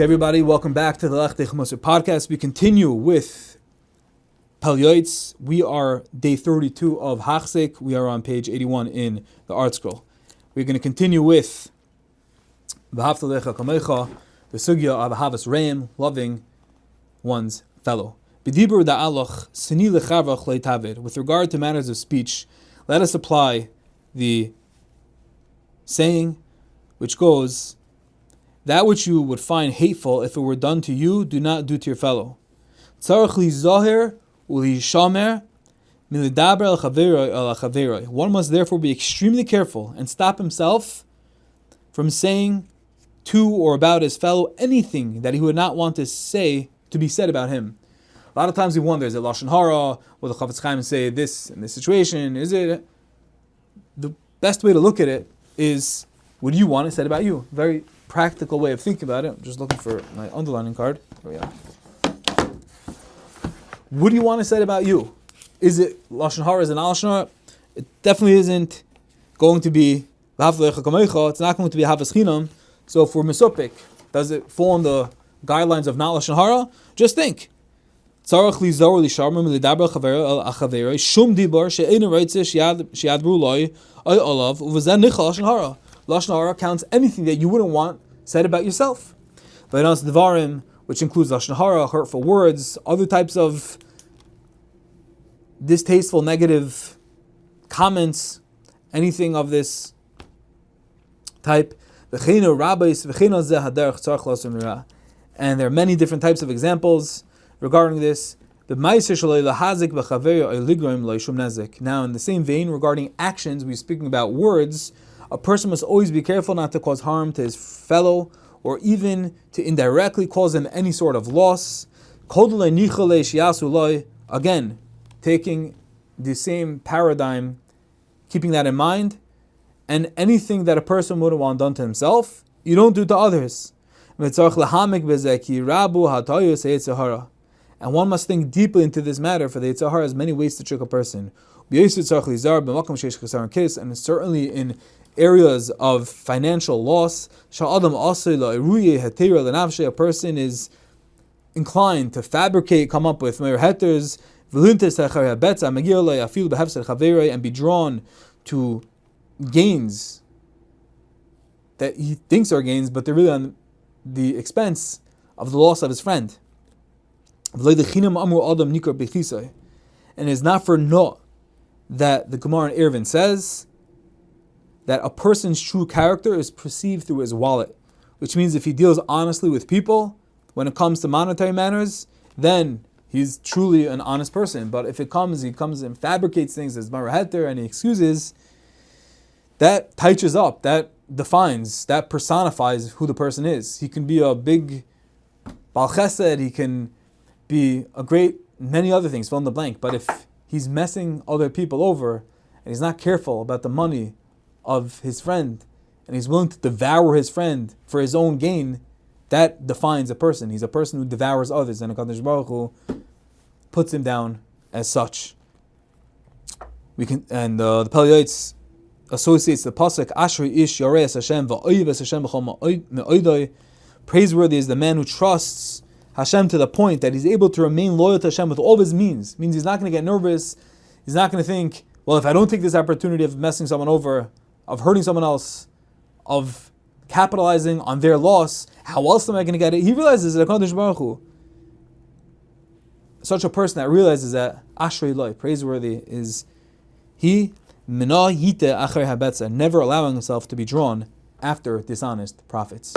Okay, everybody, welcome back to the Yoeitz podcast. We continue with Pele Yoeitz. We are day 32 of Hachzik. We are on page 81 in the art scroll. We're going to continue with V'ahavta lecha kamecha, the sugya of Ahavas Reim, loving one's fellow. B'dibur da'alach sini lechavach leitavid. With regard to matters of speech, let us apply the saying which goes, that which you would find hateful if it were done to you, do not do to your fellow. Tzarech lizoher u'lishamer milidaber el chaveroi. One must therefore be extremely careful and stop himself from saying to or about his fellow anything that he would not want to be said about him. A lot of times we wonder, is it Lashon Hara? Will the Chafetz Chaim say this in this situation? Is it? The best way to look at it is, what do you want it said about you? Very practical way of thinking about it. I'm just looking for my underlining card. There we are. What do you want it said about you? Is it Lashon Hara? Is it not Lashon Hara? It definitely isn't going to be V'ahavta lecha kamecha. It's not going to be Havas Chinam. So if we're misopik, does it fall in the guidelines of not Lashon Hara? Just think. Tzarech lizor lisharma milidaber achaveroi shum dibar she'ein reitzeh she'yadbru loy oy olav u'v'zeh nichal Lashon Hara. Lashon Hara counts anything that you wouldn't want said about yourself. V'anas devarim, which includes Lashon Hara, hurtful words, other types of distasteful, negative comments, anything of this type. And there are many different types of examples regarding this. Now, in the same vein, regarding actions, we're speaking about words. A person must always be careful not to cause harm to his fellow, or even to indirectly cause him any sort of loss. Again, taking the same paradigm, keeping that in mind, and anything that a person wouldn't want done to himself, you don't do to others. And one must think deeply into this matter, for the Yetzer Hara has many ways to trick a person. And certainly in areas of financial loss, a person is inclined to fabricate, come up with hetters, and be drawn to gains that he thinks are gains, but they're really on the expense of the loss of his friend. And it's not for naught that the Gemara in Eruvin says that a person's true character is perceived through his wallet, which means if he deals honestly with people when it comes to monetary matters, then he's truly an honest person. But if he comes and fabricates things as maraheter and he excuses, that touches up, that defines, that personifies who the person is. He can be a big Baal Chesed, he can be a great many other things, fill in the blank. But if he's messing other people over and he's not careful about the money of his friend and he's willing to devour his friend for his own gain, that defines a person. He's a person who devours others, and HaKadosh Baruch Hu puts him down as such. The Pele Yoeitz associates the pasuk Ashrei ish yareis Hashem va'oyves Hashem b'chol me'oidoi. Praiseworthy is the man who trusts Hashem to the point that he's able to remain loyal to Hashem with all of his means. Means he's not going to get nervous. He's not going to think, well, if I don't take this opportunity of messing someone over, of hurting someone else, of capitalizing on their loss, how else am I going to get it? He realizes that HaKadosh Baruch Hu, such a person that realizes that Ashrei Loi, praiseworthy is he, never allowing himself to be drawn after dishonest profits.